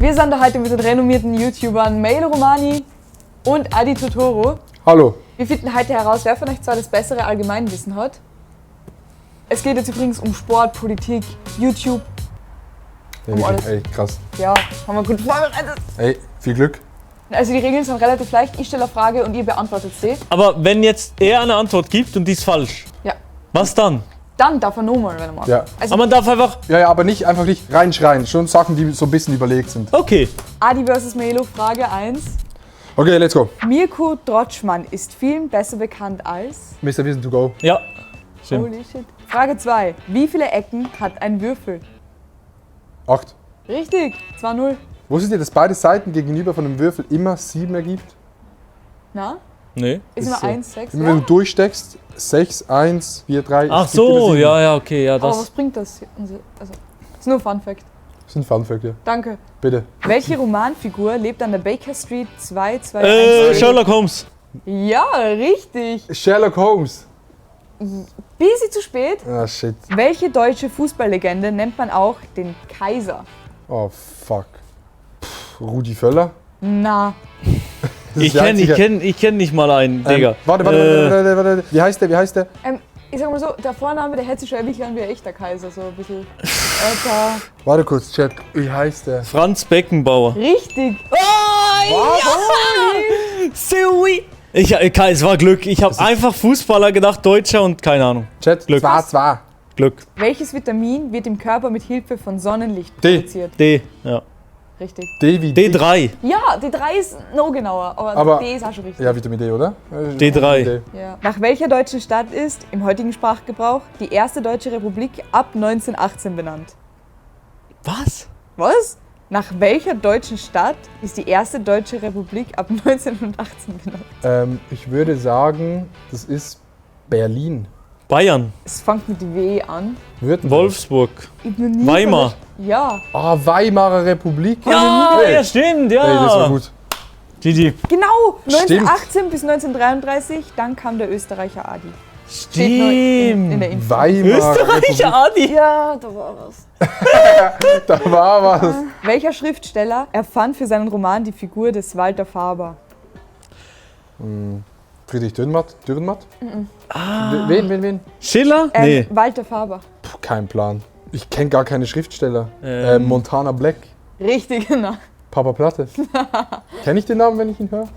Wir sind da heute mit den renommierten YouTubern Mail Romani und Adi Totoro. Hallo. Wir finden heute heraus, wer von euch zwar das bessere Allgemeinwissen hat. Es geht jetzt übrigens um Sport, Politik, YouTube. Alles. Ey, krass. Ja, haben wir gut vorbereitet. Ey, viel Glück. Also die Regeln sind relativ leicht. Ich stelle eine Frage und ihr beantwortet sie. Aber wenn jetzt er eine Antwort gibt und die ist falsch, Ja. was dann? Dann darf er nochmal, wenn er mag. Ja. Also Aber man darf einfach... Ja, aber nicht einfach nicht reinschreien. Schon Sachen, die so ein bisschen überlegt sind. Okay. Adi vs. Melo, Frage 1. Okay, let's go. Mirko Drotschmann ist vielen besser bekannt als... Mr. Wissen to go. Ja. Stimmt. Holy shit. Frage 2. Wie viele Ecken hat ein Würfel? 8. Richtig, 2-0. Wusstet ihr, dass beide Seiten gegenüber von einem Würfel immer 7 ergibt? Na? Nee. Ist Ist immer so. 1, 6. Immer wenn du durchsteckst, 6, 1, 4, 3. Ach so, ja, okay, ja, Aber was das... bringt das? Also, ist nur Fun Fact. Das sind Funfact, ja. Danke. Bitte. Welche Romanfigur lebt an der Baker Street 221? Sherlock Holmes. Ja, richtig. Sherlock Holmes. Bisschen zu spät. Ah, shit. Welche deutsche Fußballlegende nennt man auch den Kaiser? Oh, fuck. Rudi Völler? Na, Das Ich ist der einzige- kenn nicht mal einen, Digga. Warte. Wie heißt der? ich sag mal so, der Vorname, der hätte sich schon wirklich an wie ein echter Kaiser, so ein bisschen älter. Warte kurz, Chat. Wie heißt der? Franz Beckenbauer. Richtig. Sweet. Es war Glück. Ich habe einfach Fußballer gedacht, Deutscher und keine Ahnung. Chat, Glück. 2-2. Glück. Welches Vitamin wird im Körper mit Hilfe von Sonnenlicht D. produziert? D. Ja. Richtig. D wie D3. Ja, die 3 ist noch genauer, Aber- D ist auch schon richtig. Ja, Vitamin D, oder? D3. Ja. Nach welcher deutschen Stadt ist im heutigen Sprachgebrauch die erste deutsche Republik ab 1918 benannt? Was? Was? Nach welcher deutschen Stadt ist die erste deutsche Republik ab 1918 benannt? Ich würde sagen, das ist Berlin. Bayern. Es fängt mit W an. Württemberg. Wolfsburg. Ich hab noch nie Weimar. von der- Ja, Ah, Weimarer Republik. Ja, Ey. ja, stimmt, Ey, das war ja. gut. GG. genau. Stimmt. 1918 bis 1933, dann kam der Österreicher Adi. Steht noch in der Stimmt. Info. Weimarer Österreicher Adi. Ja, da war was. Republik. Da war was. Welcher Schriftsteller erfand für seinen Roman die Figur des Walter Faber? Friedrich Dürrenmatt? Wen? Schiller? Nee. Walter Faber. Puh, kein Plan. Ich kenne gar keine Schriftsteller. Ähm. Montana Black. Richtig, genau. Papa Platte. Kenne ich den Namen, wenn ich ihn höre?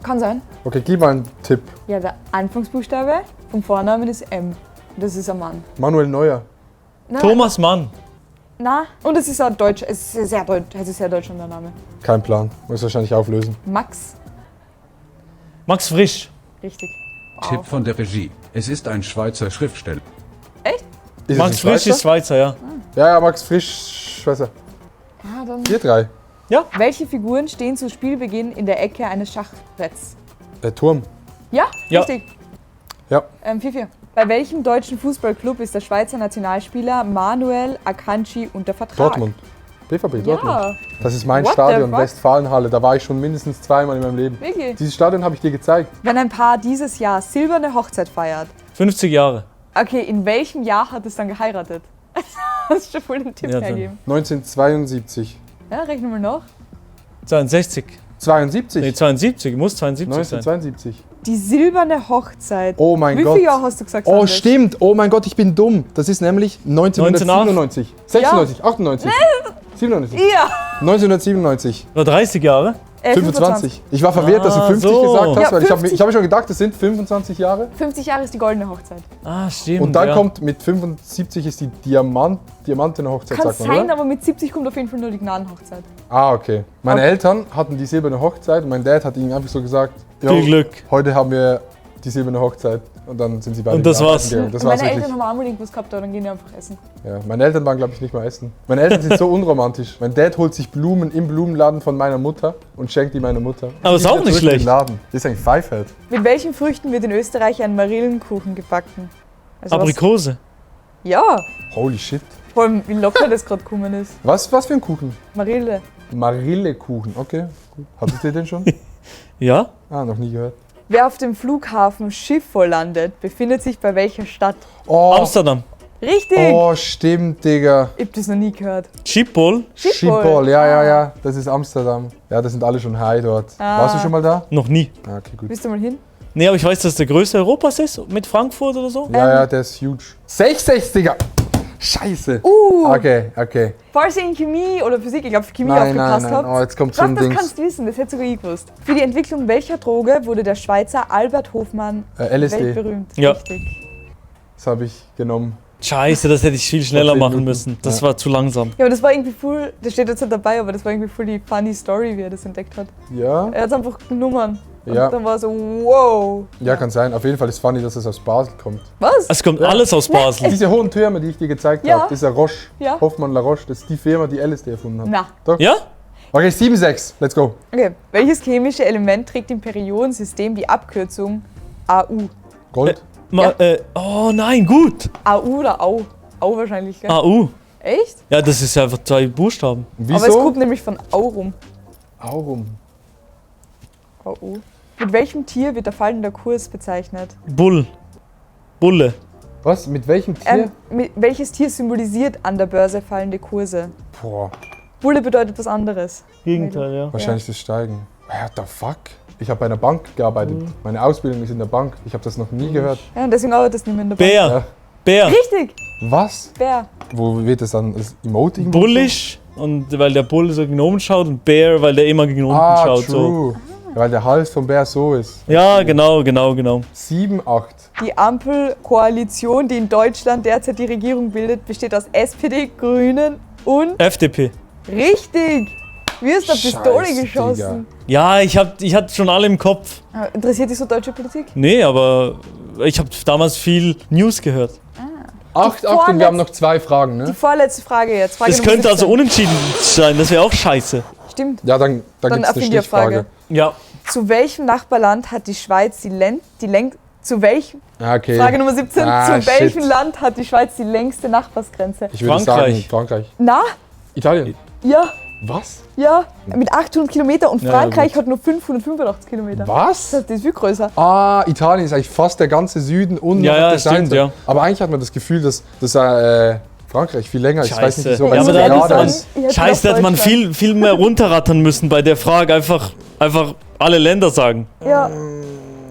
Kann sein. Okay, gib mal einen Tipp. Ja, der Anfangsbuchstabe vom Vornamen ist M. Das ist ein Mann. Manuel Neuer. Na, Thomas Mann. Na, und es ist ein Deutsch, es ist sehr deutsch der Name. Kein Plan. Muss wahrscheinlich auflösen. Max. Max Frisch. Richtig. Tipp von der Regie. Es ist ein Schweizer Schriftsteller. Ist es Max ein Frisch Schweizer? ist Schweizer, ja. Ja, Max Frisch, Schweizer. Ja, dann. 4-3. Welche Figuren stehen zu Spielbeginn in der Ecke eines Schachbretts? Turm. Ja, Ja. richtig. Ja. 4-4. Bei welchem deutschen Fußballclub ist der Schweizer Nationalspieler Manuel Akanji unter Vertrag? Dortmund. BVB Dortmund. Ja, Das ist mein What the Stadion, fuck? Westfalenhalle. Da war ich schon mindestens zweimal in meinem Leben. wirklich. Dieses Stadion habe ich dir gezeigt. Wenn ein Paar dieses Jahr silberne Hochzeit feiert, 50 Jahre. okay, in welchem Jahr hat es dann geheiratet? Hast du schon voll den Tipp Ja, dann. hergegeben. 1972. Ja, rechnen wir noch. 62. 72? Nee, 72. Muss 72 sein. 1972. Die silberne Hochzeit. Oh mein Wie Gott. viele Jahre hast du gesagt? Oh, Sanders? stimmt. Oh mein Gott, ich bin dumm. Das ist nämlich 1997. 96, 98. 97. Ja. 1997. Oder 30 Jahre? 25. Ich war verwirrt, dass du Ah, 50 so. gesagt hast, Ja, weil ich 50. habe schon gedacht, das sind 25 Jahre. 50 Jahre ist die goldene Hochzeit. Ah, stimmt. Und dann ja. kommt mit 75 ist die diamantene Hochzeit, Kann sagt man, sein, oder? aber mit 70 kommt auf jeden Fall nur die Gnadenhochzeit. Ah, okay. Meine Okay. Eltern hatten die silberne Hochzeit und mein Dad hat ihnen einfach so gesagt, "Jo, Viel Glück. heute haben wir die silberne Hochzeit. Und dann sind sie beide Und das wieder war's. arbeiten gegangen. Das Und war's meine wirklich. Eltern haben auch mal irgendwas gehabt, aber dann gehen die einfach essen. Ja, meine Eltern waren, glaube ich, nicht mal essen. Meine Eltern sind so unromantisch. Mein Dad holt sich Blumen im Blumenladen von meiner Mutter und schenkt die meiner Mutter. Aber ist Die auch wieder nicht zurück in den schlecht. Laden. Das ist eigentlich Pfeifeld. Mit welchen Früchten wird in Österreich ein Marillenkuchen gebacken? Also Aprikose. Was? Ja, Holy shit. vor allem wie locker das gerade gekommen ist. Was für ein Kuchen? Marille. Marillekuchen. Okay, gut. Hattet ihr den schon? Ja? Ah, noch nie gehört. Wer auf dem Flughafen Schiphol landet, befindet sich bei welcher Stadt? Oh, Amsterdam. Richtig! Oh, stimmt, Digga. Ich hab das noch nie gehört. Schiphol? Schiphol, ja. Das ist Amsterdam. Ja, das sind alle schon high dort. Ah. Warst du schon mal da? Noch nie. Ah, okay, gut. Bist du mal hin? Nee, aber ich weiß, dass es der größte Europas ist, mit Frankfurt oder so. Ja, der ist huge. 66, Digga. Scheiße. Okay. Falls ihr in Chemie oder Physik, ich glaube für Chemie Nein. aufgepasst habt. Oh, jetzt kommt so Doch, ein das Ding. kannst du wissen, das hätte sogar ich gewusst. Für die Entwicklung welcher Droge wurde der Schweizer Albert Hofmann LSD. weltberühmt? Ja. Richtig. Das habe ich genommen. Scheiße, das hätte ich viel schneller Vor 10 machen Minuten. müssen. Das Ja. war zu langsam. Ja, aber das war irgendwie voll, das steht jetzt nicht dabei, aber das war irgendwie voll die funny Story, wie er das entdeckt hat. Ja? Er hat einfach genommen. Und Ja. dann war so, wow. Ja, kann sein. Auf jeden Fall ist funny, dass es aus Basel kommt. Was? Es kommt alles aus Basel. Diese hohen Türme, die ich dir gezeigt Ja. habe, dieser Roche, Ja. Hoffmann La Roche, das ist die Firma, die LSD erfunden hat. Na. Doch. Ja? Okay, 7,6. Let's go. Okay. Welches chemische Element trägt im Periodensystem die Abkürzung AU? Gold. Oh nein, gut. AU oder Au? Au wahrscheinlich, gell? AU. Echt? Ja, das ist einfach 2 Buchstaben. Wieso? Aber es kommt nämlich von Aurum. Aurum. AU. Mit welchem Tier wird der fallende Kurs bezeichnet? Bulle. Was? Mit welchem Tier? Welches Tier symbolisiert an der Börse fallende Kurse? Boah, Bulle bedeutet was anderes. Gegenteil, ja. wahrscheinlich das Steigen. What the fuck? Ich habe bei einer Bank gearbeitet. Meine Ausbildung ist in der Bank. Ich habe das noch nie gehört. Ja, und deswegen arbeitet das nicht mehr in der Bank. Bär. Ja. Bär. Richtig, Was? Bär. Wo wird das dann? Das Emote irgendwo? Bullisch. Und weil der Bulle so gegen oben schaut und Bär, weil der immer gegen unten Ah, schaut. So. true. Weil der Hals vom Bär so ist. Ja, genau. 7, 8. Die Ampelkoalition, die in Deutschland derzeit die Regierung bildet, besteht aus SPD, Grünen und... FDP. Richtig! Wie hast du auf Pistole Scheiß, geschossen? Ja, ich hatte schon alle im Kopf. Interessiert dich so deutsche Politik? Nee, aber ich habe damals viel News gehört. 8, 8 und wir haben noch 2 Fragen, Die ne? vorletzte Frage jetzt. Frage Das Nummer könnte also 17. unentschieden sein, das wäre auch scheiße. Stimmt. Ja, dann gibt es eine erfind die Stichfrage. Frage. Ja. Zu welchem Nachbarland hat die Schweiz zu welchem? Ah, okay. Frage Nummer 17. Ah, Zu welchem shit. Land hat die Schweiz die längste Nachbarsgrenze? Ich würde Frankreich. sagen Frankreich. Na? Italien. Ja. Was? Ja. Mit 800 Kilometer und Ja, Frankreich gut. hat nur 585 Kilometer. Was? Das ist viel größer. Ah, Italien ist eigentlich fast der ganze Süden und Ja, noch ja, auf der stimmt, Seite. ja. Aber eigentlich hat man das Gefühl, dass Frankreich viel länger ist. Ich weiß nicht Scheiße. wieso, weil Ja, es aber ja da gerade ist ist. Ich hätte Scheiße, da gedacht, hätte man Deutschland. viel mehr runterrattern müssen bei der Frage. Einfach alle Länder sagen. Ja.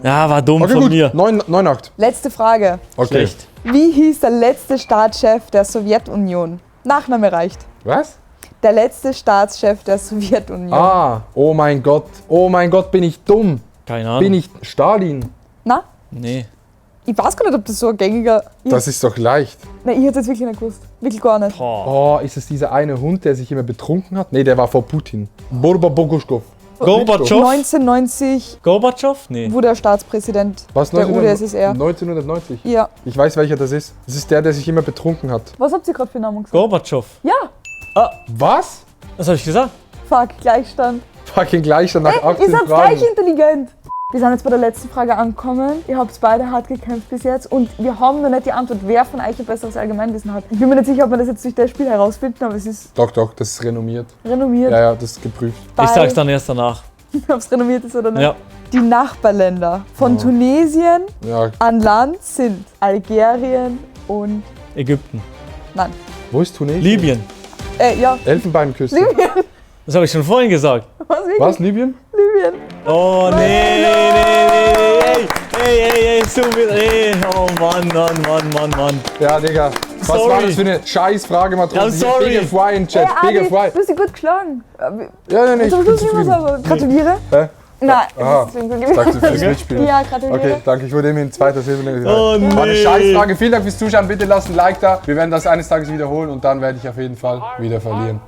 Ja, war dumm Okay, von gut. mir. 9, 8. Letzte Frage. Okay. Schlecht. Wie hieß der letzte Staatschef der Sowjetunion? Nachname reicht. Was? Der letzte Staatschef der Sowjetunion. Ah, oh mein Gott, bin ich dumm. Keine Ahnung. Bin ich Stalin? Na? Nee. Ich weiß gar nicht, ob das so ein gängiger... Das ist doch leicht. Nein, ich hätte es wirklich nicht gewusst. Wirklich gar nicht. Boah. Oh, ist es dieser eine Hund, der sich immer betrunken hat? Nee, der war vor Putin. Burba Boguschkow. Gorbatschow? 1990 Gorbatschow? Nee. wurde er Staatspräsident Was? der UdSSR. 1990. Ja. Ich weiß, welcher das ist. Das ist der sich immer betrunken hat. Was habt ihr gerade für Namen gesagt? Gorbatschow. Ja. Was? Was habe ich gesagt? Fuck, Gleichstand. Fucking Gleichstand nach Ihr 18 seid Fragen. gleich intelligent. Wir sind jetzt bei der letzten Frage angekommen. Ihr habt beide hart gekämpft bis jetzt und wir haben noch nicht die Antwort, wer von euch ein besseres Allgemeinwissen hat. Ich bin mir nicht sicher, ob wir das jetzt durch das Spiel herausfinden, aber es ist Doch, das ist renommiert. renommiert. Ja, das ist geprüft. Ich sag's dann erst danach. Ob es renommiert ist oder nicht. Ja. Die Nachbarländer von Tunesien Ja, an Land sind Algerien und... Ägypten. Nein. wo ist Tunesien? Libyen. Ja, Elfenbeinküste. Das habe ich schon vorhin gesagt. was wirklich? Was, Libyen? Libyen. Oh nee. Ey, so viel. Ey, oh Mann. Ja, Digga. Was Sorry. war das für eine Scheißfrage, Matrose? I'm sorry. Big FY im Chat. Hey, Big Adi, FY. du hast dich gut geschlagen. Ja, nee, ich Zum bin Schluss nicht mehr zufrieden. so. Gratuliere. Hä? Nein, Aha. das ist deswegen Danke so fürs Mitspielen. Ja, gratuliere. Okay, danke. Ich wurde immerhin zweiter Silberling. Oh War eine nee. Scheißfrage. Vielen Dank fürs Zuschauen. Bitte lasst ein Like da. Wir werden das eines Tages wiederholen und dann werde ich auf jeden Fall wieder verlieren.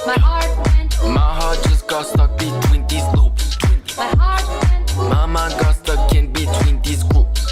My heart